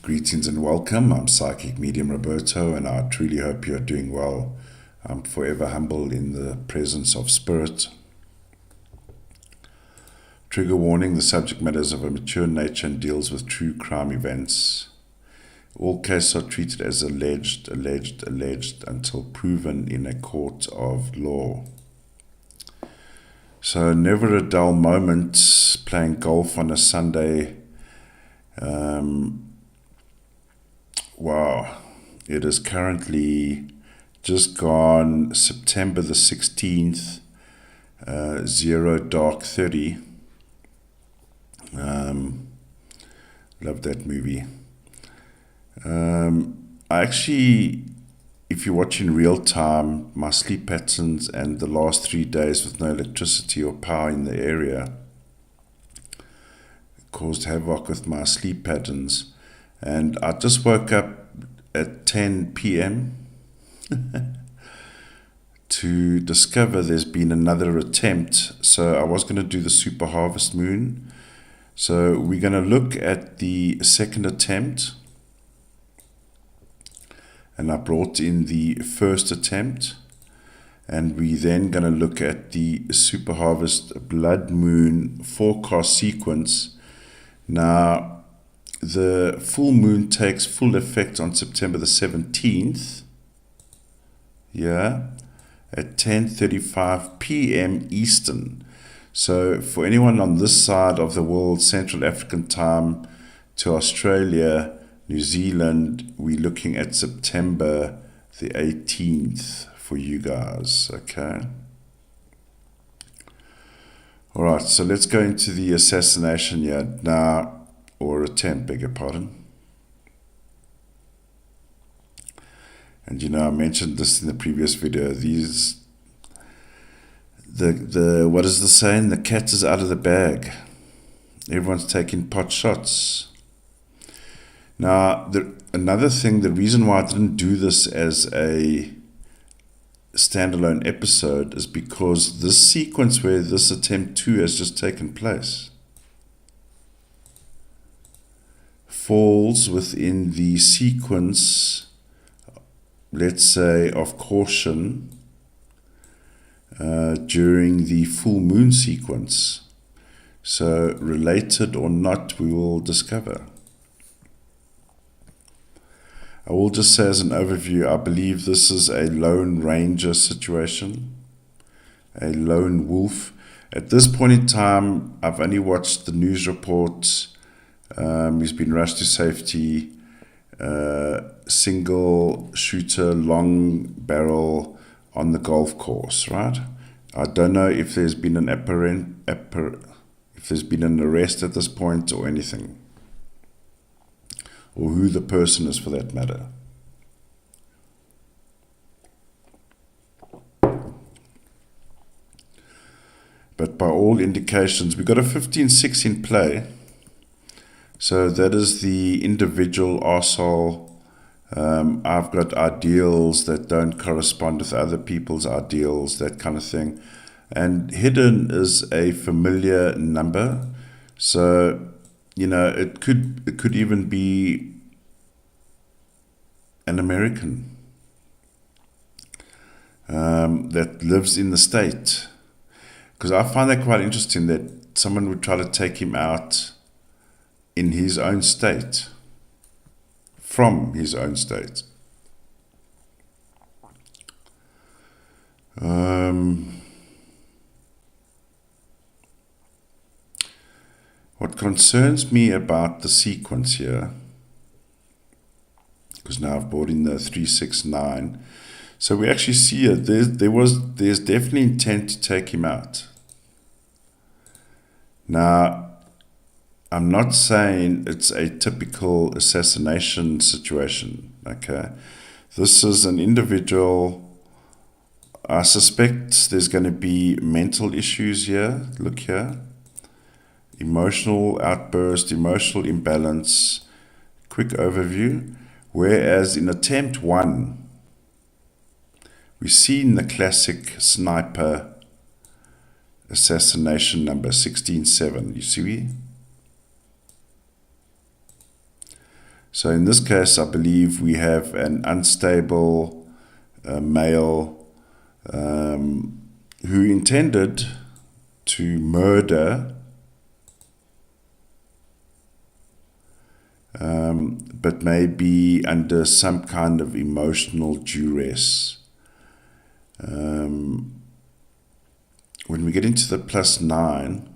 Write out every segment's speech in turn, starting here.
Greetings and welcome. I'm Psychic Medium Roberto, and I truly hope you're doing well. I'm forever humble in the presence of spirit. Trigger warning: the subject matter is of a mature nature and deals with true crime events. All cases are treated as alleged until proven in a court of law. So never a dull moment playing golf on a Sunday. Wow, it is currently just gone September the 16th, 0:30. Love that movie. I actually, if you're watching real time, my sleep patterns and the last 3 days with no electricity or power in the area caused havoc with my sleep patterns. And I just woke up at 10 p.m. to discover there's been another attempt. So I was going to do the super harvest moon. So we're going to look at the second attempt. And I brought in the first attempt. And we then going to look at the super harvest blood moon forecast sequence. Now, the full moon takes full effect on September the 17th, at 10:35 p.m. Eastern. So for anyone on this side of the world, Central African time to Australia, New Zealand, we're looking at September the 18th for you guys, okay? All right, so let's go into the assassination here now. Or attempt, beg your pardon. And I mentioned this in the previous video. What is the saying? The cat is out of the bag. Everyone's taking pot shots. Now, another thing, the reason why I didn't do this as a standalone episode is because this sequence where this attempt 2 has just taken place falls within the sequence, let's say, of caution during the full moon sequence. So related or not, we will discover. I will just say as an overview, I believe this is a lone ranger situation, a lone wolf. At this point in time, I've only watched the news reports. He's been rushed to safety, single shooter, long barrel on the golf course, right? I don't know if there's been an if there's been an arrest at this point or anything, or who the person is for that matter. But by all indications, we've got a 15-6 in play. So that is the individual arsehole. I've got ideals that don't correspond with other people's ideals, that kind of thing. And hidden is a familiar number. So, it could even be an American that lives in the state. Because I find that quite interesting that someone would try to take him out in his own state, from his own state. What concerns me about the sequence here, because now I've brought in the 369, so we actually see it. There's definitely intent to take him out. Now, I'm not saying it's a typical assassination situation, okay? This is an individual. I suspect there's going to be mental issues here. Look here. Emotional outburst, emotional imbalance. Quick overview. Whereas in attempt 1, we've seen the classic sniper assassination number 16-7. You see? So in this case, I believe we have an unstable male who intended to murder, but maybe under some kind of emotional duress. When we get into the +9,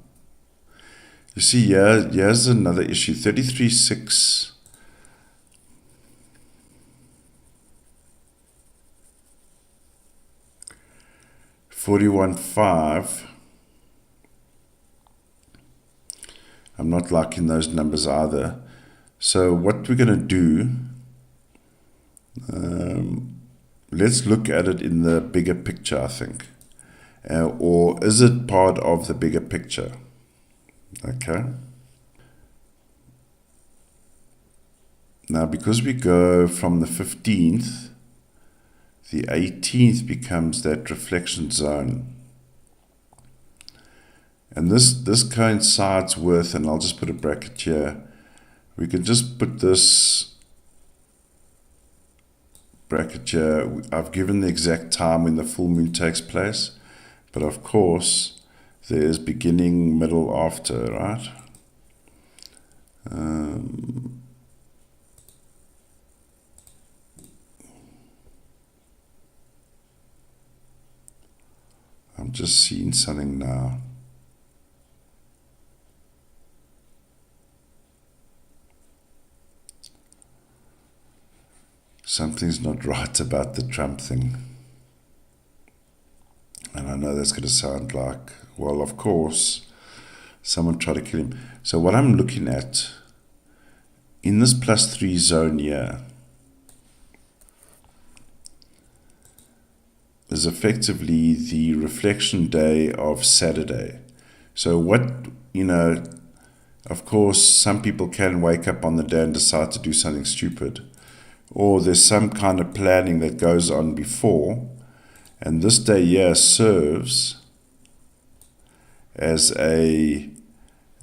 you see here's another issue. 33.6. 41.5. I'm not liking those numbers either. So what we're going to do, let's look at it in the bigger picture, I think. Or is it part of the bigger picture? Okay. Now, because we go from the 15th, the 18th becomes that reflection zone. And this coincides with, and I'll just put a bracket here, we can just put this bracket here. I've given the exact time when the full moon takes place, but of course there is beginning, middle, after, right? I'm just seeing something now. Something's not right about the Trump thing. And I know that's going to sound like, well, of course, someone tried to kill him. So what I'm looking at, in this +3 zone here, is effectively the reflection day of Saturday. So what, of course, some people can wake up on the day and decide to do something stupid. Or there's some kind of planning that goes on before. And this day here serves as a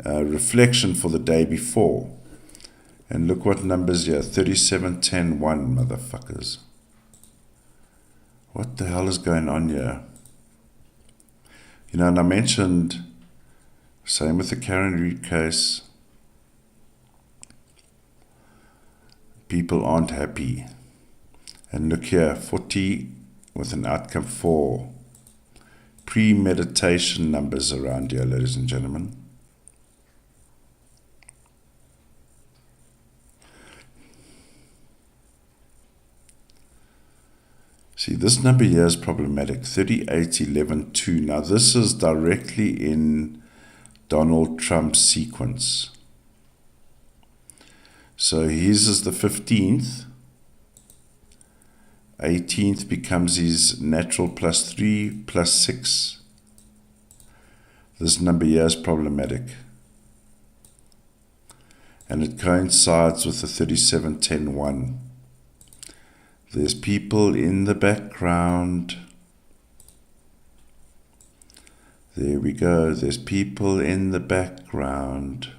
reflection for the day before. And look what numbers here, 37, 10, 1, motherfuckers. What the hell is going on here? And I mentioned, same with the Karen Reed case, people aren't happy. And look here, 40 with an outcome 4. Premeditation numbers around here, ladies and gentlemen. See, this number here is problematic, 38, 11, 2. Now, this is directly in Donald Trump's sequence. So his is the 15th. 18th becomes his natural +3, +6. This number here is problematic. And it coincides with the 37, 10, 1. There's people in the background. There we go. There's people in the background.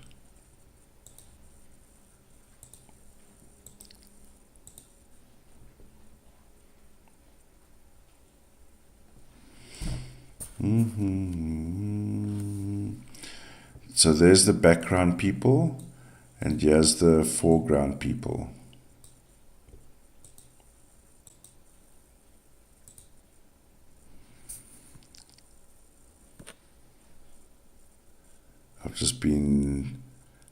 So there's the background people, and here's the foreground people.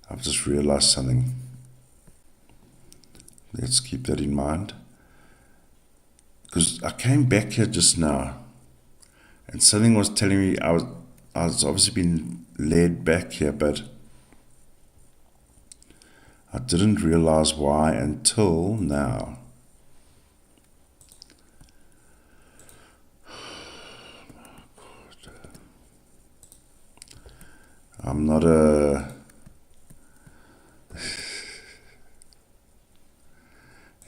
I've just realized something. Let's keep that in mind. Because I came back here just now, and something was telling me I was obviously being led back here, but I didn't realize why until now. I'm not a...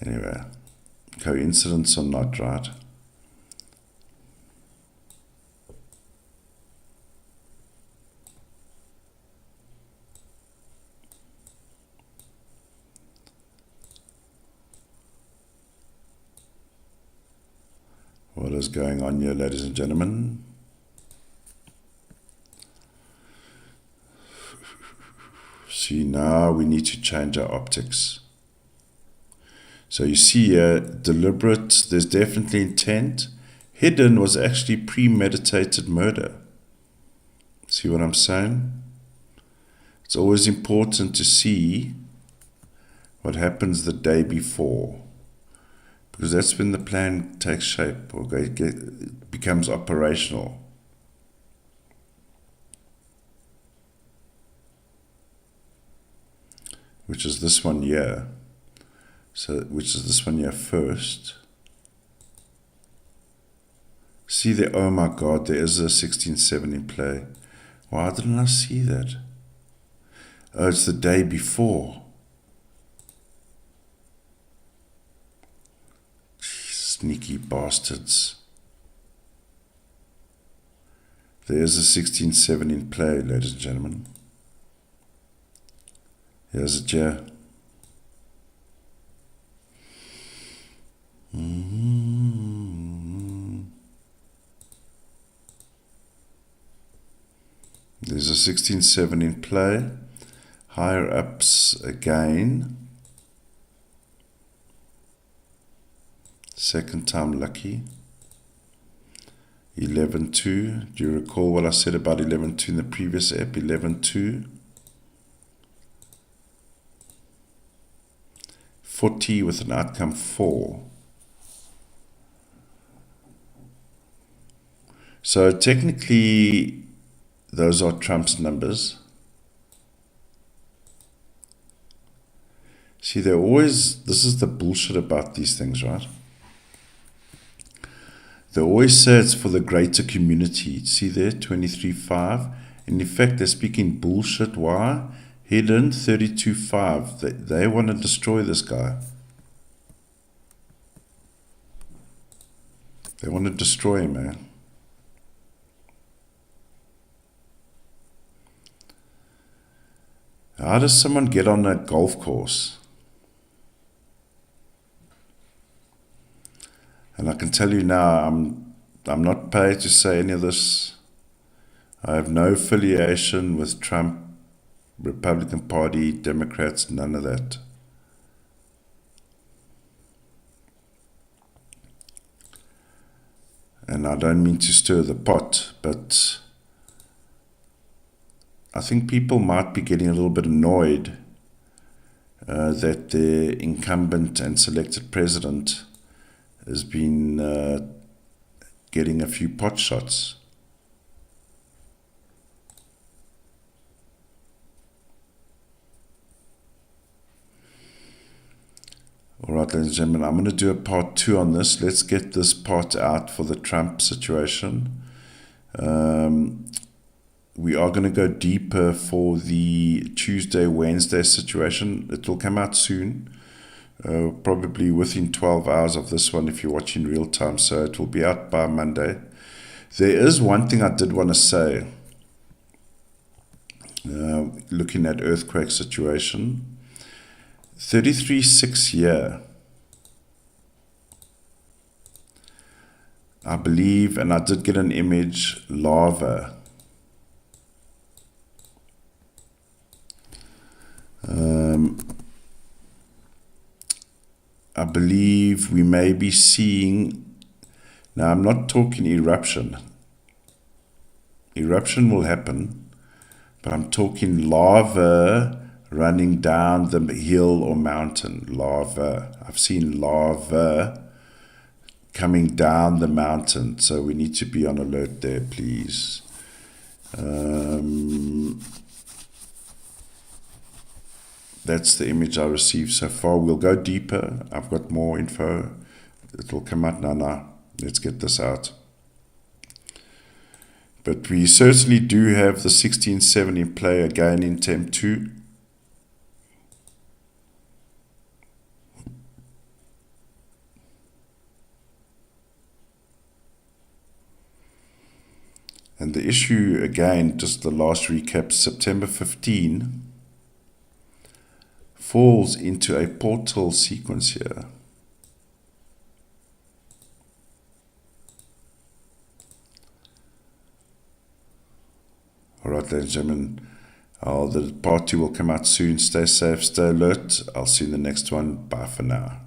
Anyway, coincidence or not, right? What is going on here, ladies and gentlemen? See, now we need to change our optics. So you see here, deliberate, there's definitely intent. Hidden was actually premeditated murder. See what I'm saying? It's always important to see what happens the day before, because that's when the plan takes shape or becomes operational. Which is this one here. So, which is this one here first. See there, oh my God, there is a 16-7 in play. Why didn't I see that? Oh, it's the day before. Sneaky bastards. There is a 16-7 in play, ladies and gentlemen. Here's it here. There's a 16-7 in play. Higher ups again. Second time lucky. 11-2. Do you recall what I said about 11-2 in the previous ep? 11-2. 40 with an outcome 4. So technically, those are Trump's numbers. See, they're always, this is the bullshit about these things, right? They always say it's for the greater community. See there, 23-5. And in fact, they're speaking bullshit. Why? Hidden, 32-5. They want to destroy this guy. They want to destroy him, man. How does someone get on a golf course? And I can tell you now, I'm not paid to say any of this. I have no affiliation with Trump, Republican Party, Democrats, none of that. And I don't mean to stir the pot, but I think people might be getting a little bit annoyed that their incumbent and selected president has been getting a few pot shots. Alright, ladies and gentlemen, I'm going to do a part 2 on this. Let's get this part out for the Trump situation. We are going to go deeper for the Tuesday, Wednesday situation. It will come out soon, probably within 12 hours of this one if you're watching real time, so it will be out by Monday. There is one thing I did want to say, looking at earthquake situation. 33-6 here, I believe, and I did get an image, lava. I believe we may be seeing, now I'm not talking eruption. Eruption will happen, but I'm talking lava running down the hill or mountain. Lava. I've seen lava coming down the mountain, so we need to be on alert there, please. That's the image I received so far. We'll go deeper. I've got more info. It will come out now. Let's get this out. But we certainly do have the 16-7 in play again in Temp 2. And the issue, again, just the last recap, September 15 falls into a portal sequence here. right, ladies and gentlemen. The part 2 will come out soon. Stay safe, stay alert. I'll see you in the next one. Bye for now.